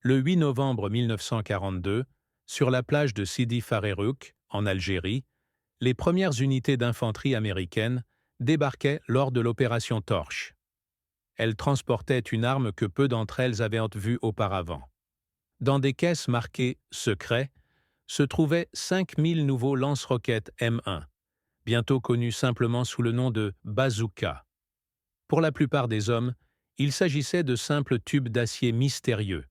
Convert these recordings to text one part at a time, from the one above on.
Le 8 novembre 1942, sur la plage de Sidi Fareruk, en Algérie, les premières unités d'infanterie américaines débarquaient lors de l'opération Torche. Elles transportaient une arme que peu d'entre elles avaient vue auparavant. Dans des caisses marquées « Secret » se trouvaient 5000 nouveaux lance-roquettes M1, bientôt connus simplement sous le nom de bazooka. Pour la plupart des hommes, il s'agissait de simples tubes d'acier mystérieux.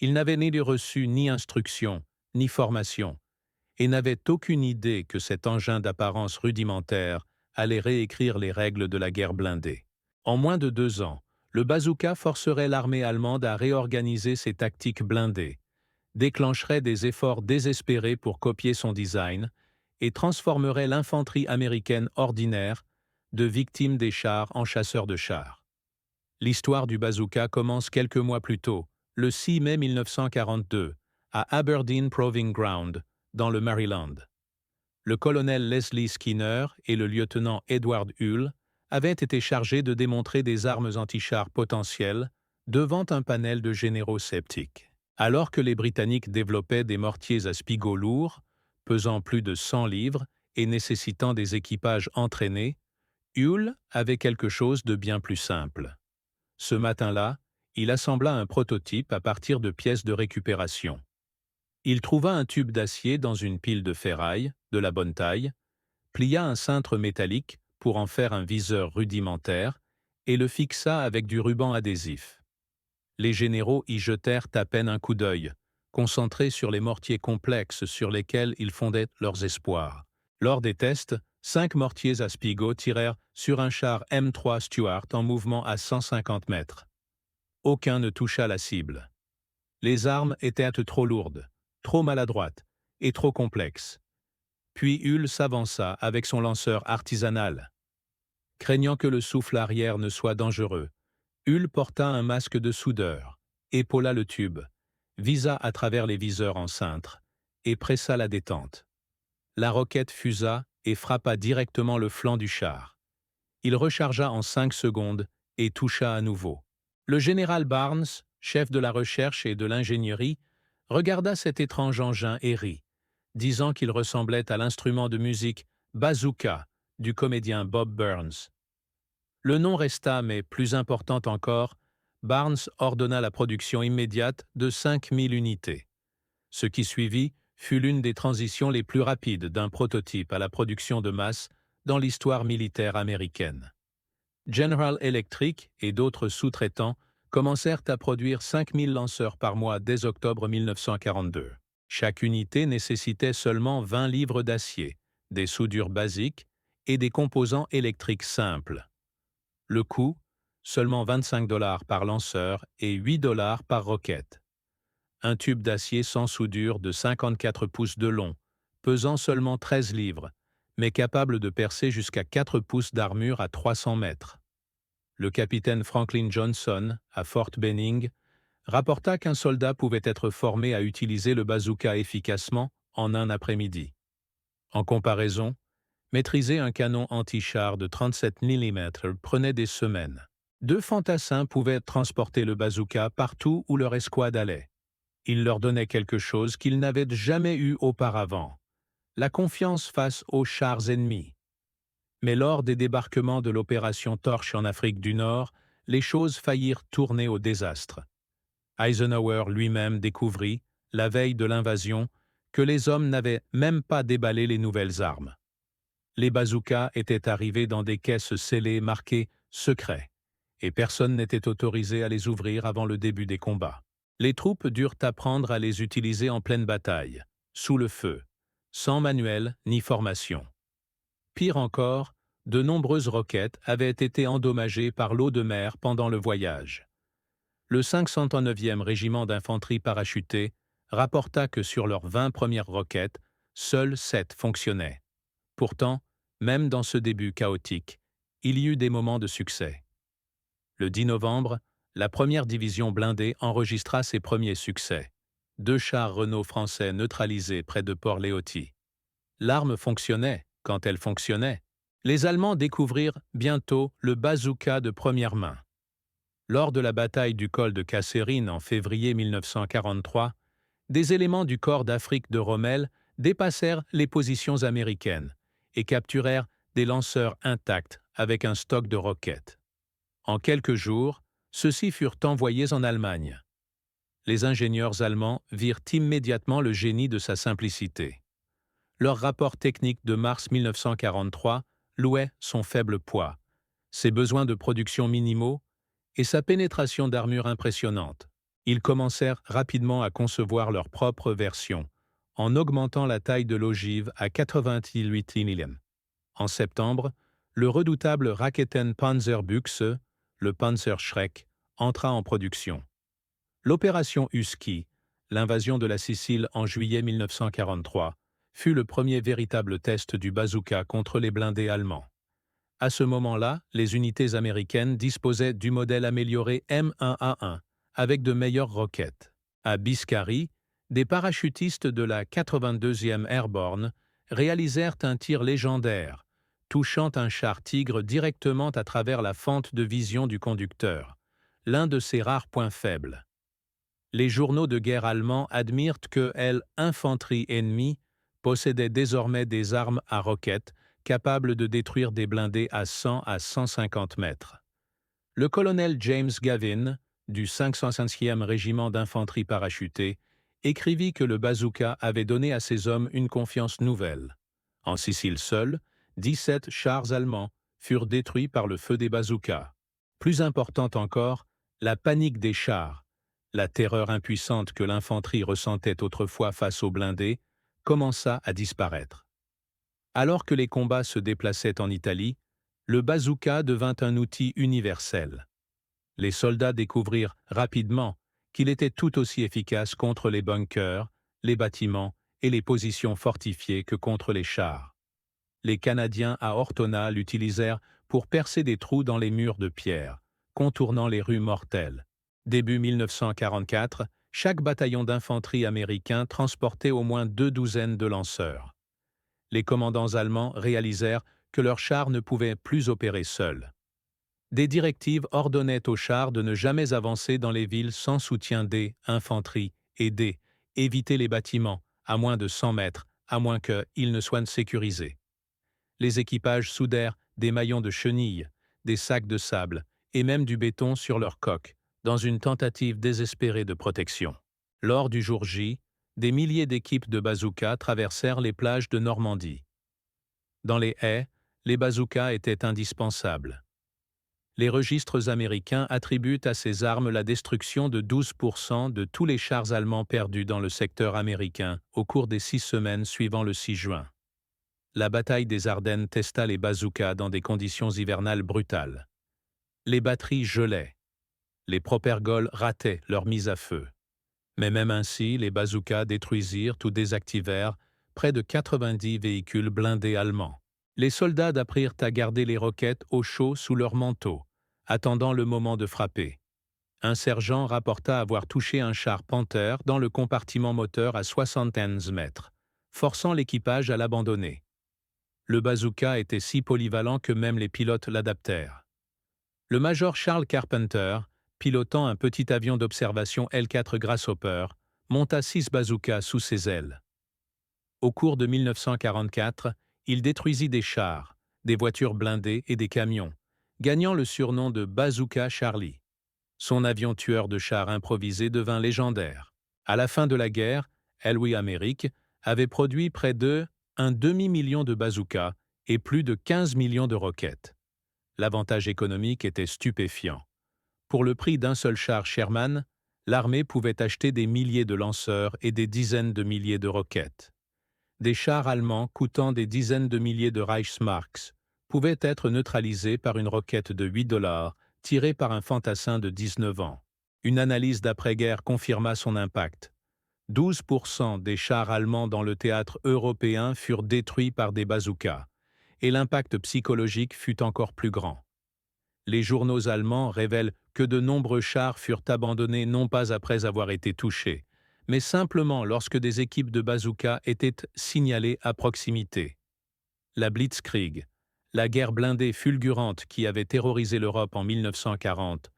Ils n'avaient ni reçu ni instruction, ni formation, et n'avaient aucune idée que cet engin d'apparence rudimentaire allait réécrire les règles de la guerre blindée. En moins de 2 ans, le bazooka forcerait l'armée allemande à réorganiser ses tactiques blindées, déclencherait des efforts désespérés pour copier son design et transformerait l'infanterie américaine ordinaire de victime des chars en chasseurs de chars. L'histoire du bazooka commence quelques mois plus tôt, le 6 mai 1942, à Aberdeen Proving Ground, dans le Maryland. Le colonel Leslie Skinner et le lieutenant Edward Hull avaient été chargés de démontrer des armes anti-chars potentielles devant un panel de généraux sceptiques. Alors que les Britanniques développaient des mortiers à spigots lourds, pesant plus de 100 livres et nécessitant des équipages entraînés, Hull avait quelque chose de bien plus simple. Ce matin-là, il assembla un prototype à partir de pièces de récupération. Il trouva un tube d'acier dans une pile de ferraille, de la bonne taille, plia un cintre métallique pour en faire un viseur rudimentaire et le fixa avec du ruban adhésif. Les généraux y jetèrent à peine un coup d'œil, concentrés sur les mortiers complexes sur lesquels ils fondaient leurs espoirs. Lors des tests, 5 mortiers à spigot tirèrent sur un char M3 Stuart en mouvement à 150 mètres. Aucun ne toucha la cible. Les armes étaient trop lourdes, trop maladroites et trop complexes. Puis Hull s'avança avec son lanceur artisanal. Craignant que le souffle arrière ne soit dangereux, Hull porta un masque de soudeur, épaula le tube, visa à travers les viseurs en cintre et pressa la détente. La roquette fusa et frappa directement le flanc du char. Il rechargea en 5 secondes et toucha à nouveau. Le général Barnes, chef de la recherche et de l'ingénierie, regarda cet étrange engin et rit, disant qu'il ressemblait à l'instrument de musique bazooka du comédien Bob Burns. Le nom resta, mais plus important encore, Barnes ordonna la production immédiate de 5000 unités. Ce qui suivit fut l'une des transitions les plus rapides d'un prototype à la production de masse dans l'histoire militaire américaine. General Electric et d'autres sous-traitants commencèrent à produire 5000 lanceurs par mois dès octobre 1942. Chaque unité nécessitait seulement 20 livres d'acier, des soudures basiques et des composants électriques simples. Le coût, seulement 25 $ par lanceur et 8 $ par roquette. Un tube d'acier sans soudure de 54 pouces de long, pesant seulement 13 livres, mais capable de percer jusqu'à 4 pouces d'armure à 300 mètres. Le capitaine Franklin Johnson, à Fort Benning, rapporta qu'un soldat pouvait être formé à utiliser le bazooka efficacement en un après-midi. En comparaison, maîtriser un canon anti-char de 37 mm prenait des semaines. 2 fantassins pouvaient transporter le bazooka partout où leur escouade allait. Il leur donnait quelque chose qu'ils n'avaient jamais eu auparavant, la confiance face aux chars ennemis. Mais lors des débarquements de l'opération Torche en Afrique du Nord, les choses faillirent tourner au désastre. Eisenhower lui-même découvrit, la veille de l'invasion, que les hommes n'avaient même pas déballé les nouvelles armes. Les bazookas étaient arrivés dans des caisses scellées marquées « Secret » et personne n'était autorisé à les ouvrir avant le début des combats. Les troupes durent apprendre à les utiliser en pleine bataille, sous le feu, sans manuel ni formation. Pire encore, de nombreuses roquettes avaient été endommagées par l'eau de mer pendant le voyage. Le 509e régiment d'infanterie parachutée rapporta que sur leurs 20 premières roquettes, seules 7 fonctionnaient. Pourtant, même dans ce début chaotique, il y eut des moments de succès. Le 10 novembre, la première division blindée enregistra ses premiers succès. 2 chars Renault français neutralisés près de Port Léoti. L'arme fonctionnait quand elle fonctionnait. Les Allemands découvrirent bientôt le bazooka de première main. Lors de la bataille du col de Kasserine en février 1943, des éléments du corps d'Afrique de Rommel dépassèrent les positions américaines et capturèrent des lanceurs intacts avec un stock de roquettes. En quelques jours, ceux-ci furent envoyés en Allemagne. Les ingénieurs allemands virent immédiatement le génie de sa simplicité. Leur rapport technique de mars 1943 louait son faible poids, ses besoins de production minimaux et sa pénétration d'armure impressionnante. Ils commencèrent rapidement à concevoir leur propre version, en augmentant la taille de l'ogive à 88 mm. En septembre, le redoutable Raketen-Panzerbüchse, le Panzerschreck, entra en production. L'opération Husky, l'invasion de la Sicile en juillet 1943, fut le premier véritable test du bazooka contre les blindés allemands. À ce moment-là, les unités américaines disposaient du modèle amélioré M1A1, avec de meilleures roquettes. À Biscari, des parachutistes de la 82e Airborne réalisèrent un tir légendaire, touchant un char Tigre directement à travers la fente de vision du conducteur, l'un de ses rares points faibles. Les journaux de guerre allemands admirent que l'infanterie ennemie possédait désormais des armes à roquettes capables de détruire des blindés à 100 à 150 mètres. Le colonel James Gavin, du 505e régiment d'infanterie parachutée, écrivit que le bazooka avait donné à ses hommes une confiance nouvelle. En Sicile seule, 17 chars allemands furent détruits par le feu des bazookas. Plus important encore, la panique des chars, la terreur impuissante que l'infanterie ressentait autrefois face aux blindés, commença à disparaître. Alors que les combats se déplaçaient en Italie, le bazooka devint un outil universel. Les soldats découvrirent rapidement qu'il était tout aussi efficace contre les bunkers, les bâtiments et les positions fortifiées que contre les chars. Les Canadiens à Ortona l'utilisèrent pour percer des trous dans les murs de pierre, contournant les rues mortelles. Début 1944, chaque bataillon d'infanterie américain transportait au moins 2 douzaines de lanceurs. Les commandants allemands réalisèrent que leurs chars ne pouvaient plus opérer seuls. Des directives ordonnaient aux chars de ne jamais avancer dans les villes sans soutien des infanteries et éviter les bâtiments à moins de 100 mètres, à moins qu'ils ne soient sécurisés. Les équipages soudèrent des maillons de chenilles, des sacs de sable et même du béton sur leurs coques, dans une tentative désespérée de protection. Lors du jour J, des milliers d'équipes de bazookas traversèrent les plages de Normandie. Dans les haies, les bazookas étaient indispensables. Les registres américains attribuent à ces armes la destruction de 12% de tous les chars allemands perdus dans le secteur américain au cours des 6 semaines suivant le 6 juin. La bataille des Ardennes testa les bazookas dans des conditions hivernales brutales. Les batteries gelaient. Les propergoles rataient leur mise à feu. Mais même ainsi, les bazookas détruisirent ou désactivèrent près de 90 véhicules blindés allemands. Les soldats apprirent à garder les roquettes au chaud sous leur manteau, attendant le moment de frapper. Un sergent rapporta avoir touché un char Panther dans le compartiment moteur à 75 mètres, forçant l'équipage à l'abandonner. Le bazooka était si polyvalent que même les pilotes l'adaptèrent. Le major Charles Carpenter, pilotant un petit avion d'observation L-4 Grasshopper, monta 6 bazookas sous ses ailes. Au cours de 1944, il détruisit des chars, des voitures blindées et des camions, gagnant le surnom de Bazooka Charlie. Son avion tueur de chars improvisé devint légendaire. À la fin de la guerre, Elway Amérique avait produit près de un demi-million de bazookas et plus de 15 millions de roquettes. L'avantage économique était stupéfiant. Pour le prix d'un seul char Sherman, l'armée pouvait acheter des milliers de lanceurs et des dizaines de milliers de roquettes. Des chars allemands coûtant des dizaines de milliers de Reichsmarks pouvaient être neutralisés par une roquette de $8 tirée par un fantassin de 19 ans. Une analyse d'après-guerre confirma son impact. 12% des chars allemands dans le théâtre européen furent détruits par des bazookas, et l'impact psychologique fut encore plus grand. Les journaux allemands révèlent que de nombreux chars furent abandonnés non pas après avoir été touchés, mais simplement lorsque des équipes de bazookas étaient signalées à proximité. La Blitzkrieg, la guerre blindée fulgurante qui avait terrorisé l'Europe en 1940,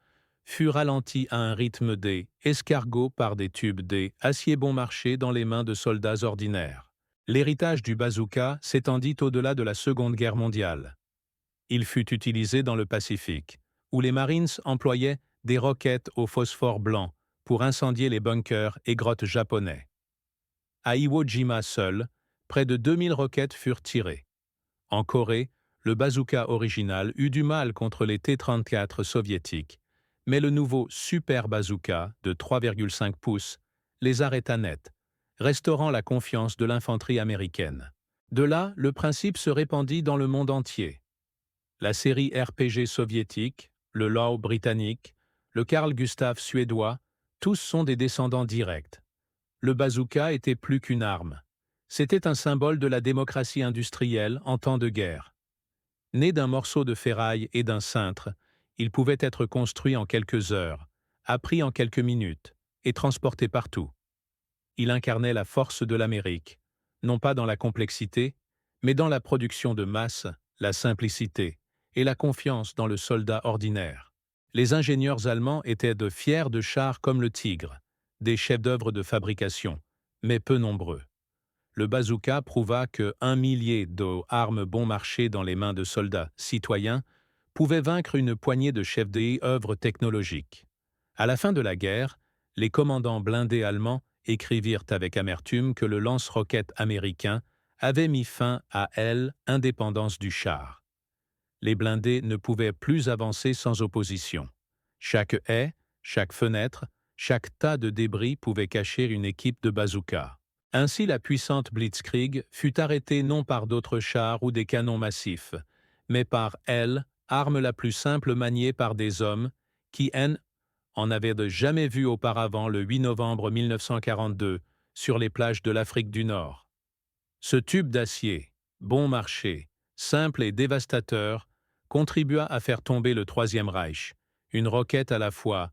fut ralenti à un rythme escargot par des tubes acier bon marché dans les mains de soldats ordinaires. L'héritage du bazooka s'étendit au-delà de la Seconde Guerre mondiale. Il fut utilisé dans le Pacifique, où les Marines employaient des roquettes au phosphore blanc pour incendier les bunkers et grottes japonais. À Iwo Jima seul, près de 2000 roquettes furent tirées. En Corée, le bazooka original eut du mal contre les T-34 soviétiques, mais le nouveau Super Bazooka de 3,5 pouces les arrêta net, restaurant la confiance de l'infanterie américaine. De là, le principe se répandit dans le monde entier. La série RPG soviétique, le Law britannique, le Carl Gustaf suédois, tous sont des descendants directs. Le bazooka était plus qu'une arme. C'était un symbole de la démocratie industrielle en temps de guerre. Né d'un morceau de ferraille et d'un cintre, il pouvait être construit en quelques heures, appris en quelques minutes et transporté partout. Il incarnait la force de l'Amérique, non pas dans la complexité, mais dans la production de masse, la simplicité et la confiance dans le soldat ordinaire. Les ingénieurs allemands étaient de fiers de chars comme le Tigre, des chefs-d'œuvre de fabrication, mais peu nombreux. Le bazooka prouva que 1 millier d'armes bon marché dans les mains de soldats citoyens pouvait vaincre une poignée de chefs d'œuvre technologiques. À la fin de la guerre, les commandants blindés allemands écrivirent avec amertume que le lance-roquettes américain avait mis fin à l'indépendance du char. Les blindés ne pouvaient plus avancer sans opposition. Chaque haie, chaque fenêtre, chaque tas de débris pouvait cacher une équipe de bazooka. Ainsi la puissante Blitzkrieg fut arrêtée non par d'autres chars ou des canons massifs, mais par arme la plus simple maniée par des hommes qui, en avaient jamais vu auparavant le 8 novembre 1942 sur les plages de l'Afrique du Nord. Ce tube d'acier, bon marché, simple et dévastateur, contribua à faire tomber le Troisième Reich, une roquette à la fois